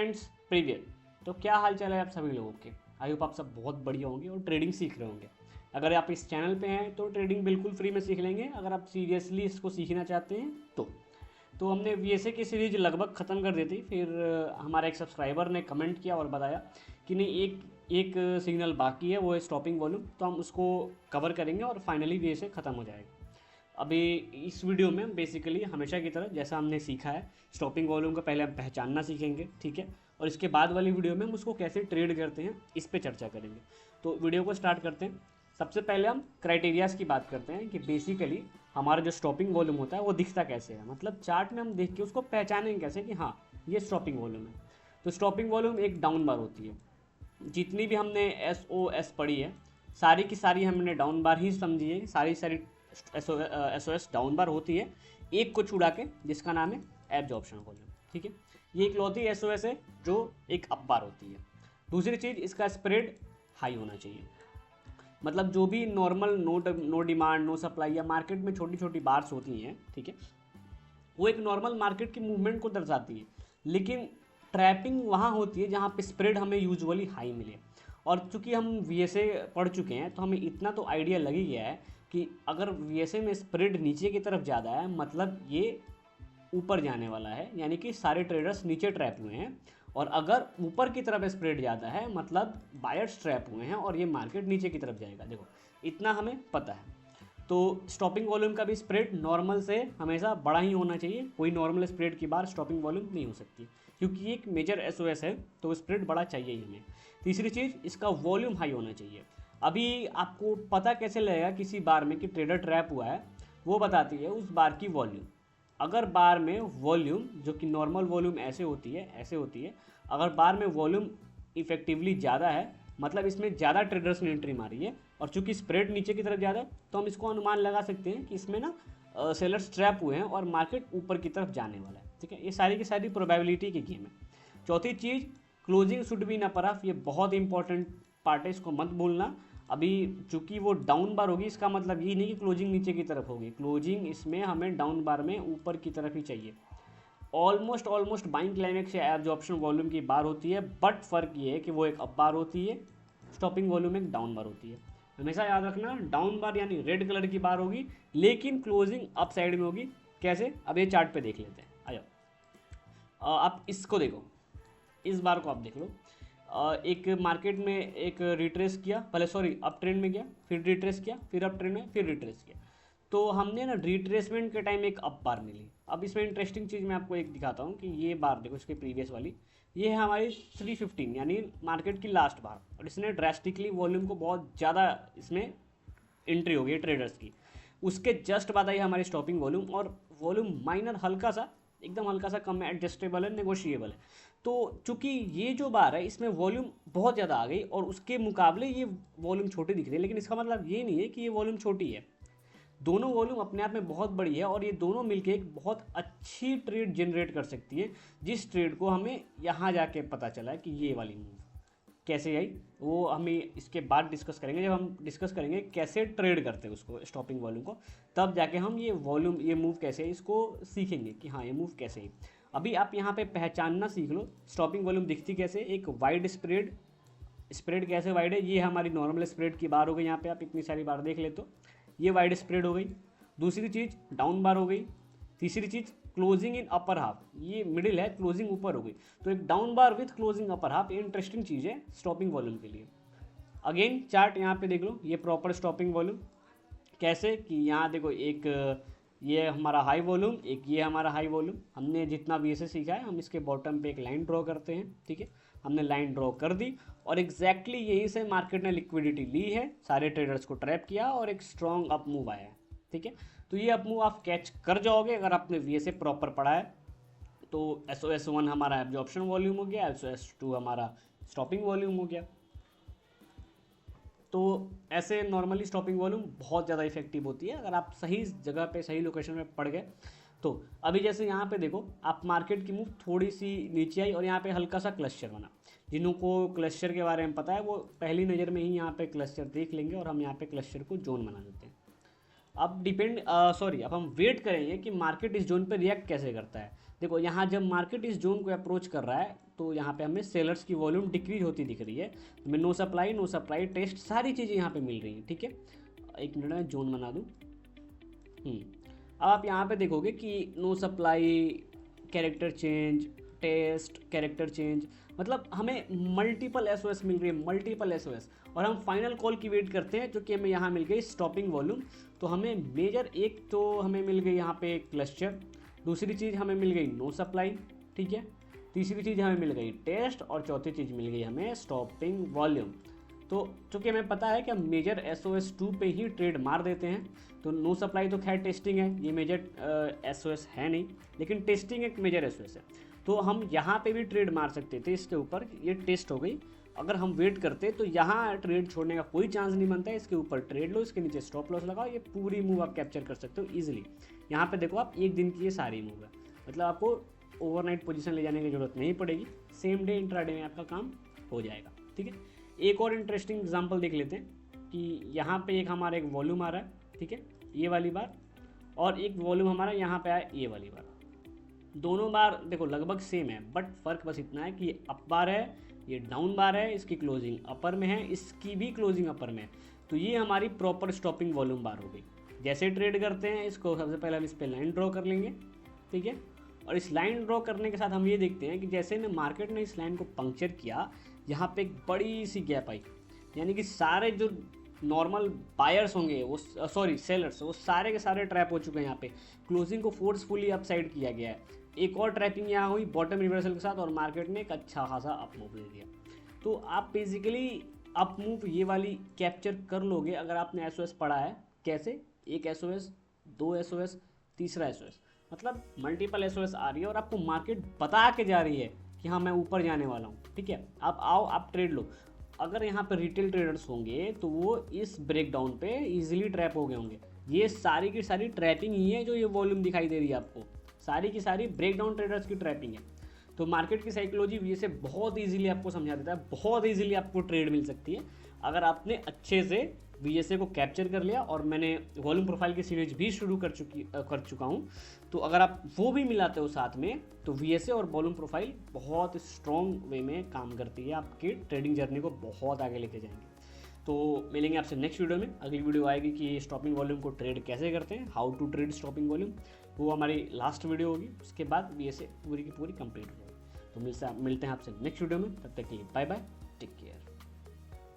Friends, praevia. तो क्या हाल चाल है आप सभी लोगों के। आई होप आप सब बहुत बढ़िया होंगे और ट्रेडिंग सीख रहे होंगे। अगर आप इस चैनल पे हैं तो ट्रेडिंग बिल्कुल फ्री में सीख लेंगे, अगर आप सीरियसली इसको सीखना चाहते हैं तो हमने वीएसए की सीरीज लगभग ख़त्म कर दी थी। फिर हमारा एक सब्सक्राइबर ने कमेंट किया और बताया कि नहीं, एक सिग्नल बाकी है, वो है स्टॉपिंग वॉल्यूम। तो हम उसको कवर करेंगे और फाइनली वीएसए ख़त्म हो जाएगा। अभी इस वीडियो में हम बेसिकली हमेशा की तरह जैसा हमने सीखा है, स्टॉपिंग वॉल्यूम का पहले हम पहचानना सीखेंगे, ठीक है। और इसके बाद वाली वीडियो में हम उसको कैसे ट्रेड करते हैं इस पे चर्चा करेंगे। तो वीडियो को स्टार्ट करते हैं। सबसे पहले हम क्राइटेरियाज़ की बात करते हैं कि बेसिकली हमारा जो स्टॉपिंग वॉल्यूम होता है वो दिखता कैसे है। मतलब चार्ट में हम देख के उसको पहचानेंगे कैसे कि हाँ ये स्टॉपिंग वॉल्यूम है। तो स्टॉपिंग वॉल्यूम एक डाउन बार होती है। जितनी भी हमने एस पढ़ी है सारी की सारी हमने डाउन बार ही समझी है। सारी एस डाउन बार होती है, एक को छुड़ा के, जिसका नाम है एब्जॉर्प्शन वॉल्यूम, ठीक है। ये इकलौती एस है जो एक अप बार होती है। दूसरी चीज़, इसका स्प्रेड हाई होना चाहिए। मतलब जो भी normal no demand no supply या मार्केट में छोटी छोटी बार्स होती हैं, ठीक है, वो एक नॉर्मल मार्केट की मूवमेंट को दर्शाती है। लेकिन ट्रैपिंग वहाँ होती है जहाँ पे स्प्रेड हमें यूजुअली हाई मिले। और चूंकि हम वीएसए पढ़ चुके हैं तो हमें इतना तो आइडिया लग ही गया है कि अगर वीएसए में स्प्रेड नीचे की तरफ ज़्यादा है मतलब ये ऊपर जाने वाला है, यानी कि सारे ट्रेडर्स नीचे ट्रैप हुए हैं। और अगर ऊपर की तरफ स्प्रेड ज़्यादा है मतलब बायर्स ट्रैप हुए हैं और ये मार्केट नीचे की तरफ जाएगा। देखो इतना हमें पता है। तो स्टॉपिंग वॉल्यूम का भी स्प्रेड नॉर्मल से हमेशा बड़ा ही होना चाहिए। कोई नॉर्मल स्प्रेड की बार स्टॉपिंग वॉल्यूम नहीं हो सकती, क्योंकि ये एक मेजर एसओएस है, तो स्प्रेड बड़ा चाहिए ही हमें। तीसरी चीज़, इसका वॉल्यूम हाई होना चाहिए। अभी आपको पता कैसे लगेगा किसी बार में कि ट्रेडर ट्रैप हुआ है, वो बताती है उस बार की वॉल्यूम। अगर बार में वॉल्यूम, जो कि नॉर्मल वॉल्यूम ऐसे होती है, अगर बार में वॉल्यूम इफेक्टिवली ज़्यादा है मतलब इसमें ज़्यादा ट्रेडर्स ने एंट्री मारी है, और चूंकि स्प्रेड नीचे की तरफ ज़्यादा है तो हम इसको अनुमान लगा सकते हैं कि इसमें ना सेलर्स ट्रैप हुए हैं और मार्केट ऊपर की तरफ जाने वाला है, ठीक है। ये सारी की सारी प्रोबेबिलिटी की गेम है। चौथी चीज़, closing should be in upper half. ये बहुत इंपॉर्टेंट पार्ट है, इसको मत भूलना। अभी चूंकि वो डाउन बार होगी इसका मतलब ये नहीं कि क्लोजिंग नीचे की तरफ होगी। क्लोजिंग इसमें हमें डाउन बार में ऊपर की तरफ ही चाहिए। ऑलमोस्ट बाइंग क्लाइमेक्स या एब्जॉर्प्शन वॉल्यूम की बार होती है, बट फर्क ये है कि वो एक अप बार होती है, स्टॉपिंग वॉल्यूम एक डाउन बार होती है। हमेशा याद रखना, डाउन बार यानी रेड कलर की बार होगी लेकिन क्लोजिंग अप साइड में होगी। कैसे, अब ये चार्ट पे देख लेते हैं। आ जाओ, आप इसको देखो, इस बार को आप देख लो। एक मार्केट में एक रिट्रेस किया, पहले सॉरी अप ट्रेंड में गया, फिर रिट्रेस किया, फिर अप ट्रेंड में, फिर रिट्रेस किया। तो हमने ना रिट्रेसमेंट के टाइम एक अप बार मिली। अब इसमें इंटरेस्टिंग चीज़ मैं आपको एक दिखाता हूँ कि ये बार देखो, इसके प्रीवियस वाली, ये है हमारी 315 यानी मार्केट की लास्ट बार। और इसने ड्रास्टिकली वॉल्यूम को बहुत ज़्यादा, इसमें एंट्री हो गई ट्रेडर्स की। उसके जस्ट बाद आई हमारी स्टॉपिंग वॉल्यूम, और वॉल्यूम माइनर हल्का सा, एकदम हल्का सा कम है, एडजस्टेबल है, नेगोशिएबल है। तो चूंकि ये जो बार है इसमें वॉल्यूम बहुत ज़्यादा आ गई और उसके मुकाबले ये वॉल्यूम छोटी दिख रही है, लेकिन इसका मतलब ये नहीं है कि ये वॉल्यूम छोटी है। दोनों वॉल्यूम अपने आप में बहुत बड़ी है और ये दोनों मिलके एक बहुत अच्छी ट्रेड जनरेट कर सकती है, जिस ट्रेड को हमें यहाँ जाके पता चला कि ये वाली मूव कैसे आई वो हमें इसके बाद डिस्कस करेंगे। जब हम डिस्कस करेंगे कैसे ट्रेड करते हैं उसको, स्टॉपिंग वॉल्यूम को, तब जाके हम ये वॉल्यूम, ये मूव कैसे है, इसको सीखेंगे कि हाँ ये मूव कैसे है। अभी आप यहाँ पे पहचानना सीख लो स्टॉपिंग वॉल्यूम दिखती कैसे। एक वाइड स्प्रेड कैसे वाइड है, ये हमारी नॉर्मल स्प्रेड की बार हो गई। यहाँ पे आप इतनी सारी बार देख ले तो ये वाइड स्प्रेड हो गई। दूसरी चीज़ डाउन बार हो गई। तीसरी चीज़ क्लोजिंग इन अपर हाफ, ये मिडिल है, क्लोजिंग ऊपर हो गई। तो एक down bar with closing upper half, ये इंटरेस्टिंग चीज़ है स्टॉपिंग वॉल्यूम के लिए। अगेन चार्ट यहाँ पे देख लो, ये प्रॉपर स्टॉपिंग वॉल्यूम कैसे कि यहाँ देखो, एक ये हमारा हाई वॉल्यूम, एक ये हमारा हाई वॉल्यूम। हमने जितना भी ऐसे सीखा है हम इसके बॉटम पे एक लाइन ड्रॉ करते हैं, ठीक है। हमने लाइन ड्रॉ कर दी और एग्जैक्टली यहीं से मार्केट ने लिक्विडिटी ली है, सारे ट्रेडर्स को ट्रैप किया और एक स्ट्रॉन्ग अप मूव आया है, ठीक है। तो ये अप मूव आप कैच कर जाओगे अगर आपने वीएसए प्रॉपर पढ़ा है। तो SOS1 हमारा एब्जॉर्प्शन वॉल्यूम हो गया, SOS2 हमारा स्टॉपिंग वॉल्यूम हो गया। तो ऐसे नॉर्मली स्टॉपिंग वॉल्यूम बहुत ज़्यादा इफेक्टिव होती है अगर आप सही जगह पे सही लोकेशन में पड़ गए। तो अभी जैसे यहाँ पे देखो, आप मार्केट की मूव थोड़ी सी नीचे आई और यहाँ पे हल्का सा क्लस्टर बना। जिनको क्लस्टर के बारे में पता है वो पहली नज़र में ही यहाँ पे क्लस्टर देख लेंगे और हम यहाँ पे क्लस्टर को जोन बना देते हैं। अब अब हम वेट करेंगे कि मार्केट इस जोन पे रिएक्ट कैसे करता है। देखो यहाँ जब मार्केट इस जोन को अप्रोच कर रहा है तो यहाँ पे हमें सेलर्स की वॉल्यूम डिक्रीज होती दिख रही है, हमें नो सप्लाई टेस्ट सारी चीज़ें यहाँ पे मिल रही हैं, ठीक है। एक मिनट में जोन बना दूँ। अब आप यहाँ पे देखोगे कि no supply, character change, test, character change, मतलब हमें मल्टीपल एसओएस मिल रही है, मल्टीपल एसओएस। और हम फाइनल कॉल की वेट करते हैं जो कि हमें यहाँ मिल गई स्टॉपिंग वॉल्यूम। तो हमें मेजर एक तो हमें मिल गई यहाँ पे क्लस्टर, दूसरी चीज़ हमें मिल गई नो सप्लाई, ठीक है, तीसरी चीज़ हमें मिल गई टेस्ट, और चौथी चीज़ मिल गई हमें स्टॉपिंग वॉल्यूम। तो चूँकि हमें पता है कि हम मेजर SOS2 पे ही ट्रेड मार देते हैं, तो नो सप्लाई तो खैर टेस्टिंग है, ये मेजर SOS है नहीं, लेकिन टेस्टिंग एक मेजर SOS है। तो हम यहाँ पे भी ट्रेड मार सकते थे इसके ऊपर, ये टेस्ट हो गई। अगर हम वेट करते तो यहाँ ट्रेड छोड़ने का कोई चांस नहीं बनता है, इसके ऊपर ट्रेड लो, इसके नीचे स्टॉप लॉस लगाओ, ये पूरी मूव आप कैप्चर कर सकते हो ईजिली। यहाँ पे देखो आप एक दिन की ये सारी मूव है, मतलब आपको ओवरनाइट पोजीशन ले जाने की ज़रूरत नहीं पड़ेगी, सेम डे इंट्राडे में आपका काम हो जाएगा, ठीक है। एक और इंटरेस्टिंग एग्जांपल देख लेते हैं कि यहाँ पे एक हमारा एक वॉल्यूम आ रहा है, ठीक है, ये वाली बार, और एक वॉल्यूम हमारा यहाँ पे आया ये वाली बार। दोनों बार देखो लगभग सेम है, बट फ़र्क बस इतना है कि ये अप बार है, ये डाउन बार है, इसकी क्लोजिंग अपर में है, इसकी भी क्लोजिंग अपर में है। तो ये हमारी प्रॉपर स्टॉपिंग वॉल्यूम बार हो गई। जैसे ट्रेड करते हैं इसको, सबसे पहले हम इस पर लाइन ड्रॉ कर लेंगे, ठीक है। और इस लाइन ड्रॉ करने के साथ हम ये देखते हैं कि जैसे ने मार्केट ने इस लाइन को पंक्चर किया, यहाँ पे एक बड़ी सी गैप आई, यानी कि सारे जो नॉर्मल बायर्स होंगे वो सेलर्स, वो सारे के सारे ट्रैप हो चुके हैं। यहाँ पे क्लोजिंग को फोर्सफुली अप साइड किया गया है। एक और ट्रैपिंग यहाँ हुई बॉटम रिवर्सल के साथ, और मार्केट ने एक अच्छा खासा अप मूव दे दिया। तो आप बेसिकली अप मूव ये वाली कैप्चर कर लोगे अगर आपने SOS पढ़ा है। कैसे? एक SOS, 2 SOS, तीसरा SOS, मतलब मल्टीपल SOS आ रही है और आपको मार्केट बता के जा रही है कि हाँ मैं ऊपर जाने वाला हूँ, ठीक है। आप आओ, आप ट्रेड लो। अगर यहाँ पर रिटेल ट्रेडर्स होंगे तो वो इस ब्रेकडाउन पे इजीली ट्रैप हो गए होंगे। ये सारी की सारी ट्रैपिंग ही है, जो ये वॉल्यूम दिखाई दे रही है आपको, सारी की सारी ब्रेकडाउन ट्रेडर्स की ट्रैपिंग है। तो मार्केट की साइकोलॉजी ये बहुत इजीली आपको समझा देता है, बहुत इजीली आपको ट्रेड मिल सकती है अगर आपने अच्छे से VSA को कैप्चर कर लिया। और मैंने वॉल्यूम प्रोफाइल की सीरीज भी शुरू कर चुका हूँ, तो अगर आप वो भी मिलाते हो साथ में तो VSA और वॉल्यूम प्रोफाइल बहुत स्ट्रॉन्ग वे में काम करती है, आपकी ट्रेडिंग जर्नी को बहुत आगे लेके जाएंगे। तो मिलेंगे आपसे नेक्स्ट वीडियो में। अगली वीडियो आएगी कि स्टॉपिंग वॉल्यूम को ट्रेड कैसे करते हैं, how to trade stopping volume, वो हमारी लास्ट वीडियो होगी। उसके बाद VSA पूरी की पूरी कंप्लीट हो जाएगी। तो मिलते हैं आपसे नेक्स्ट वीडियो में, तब तक के लिए बाय बाय।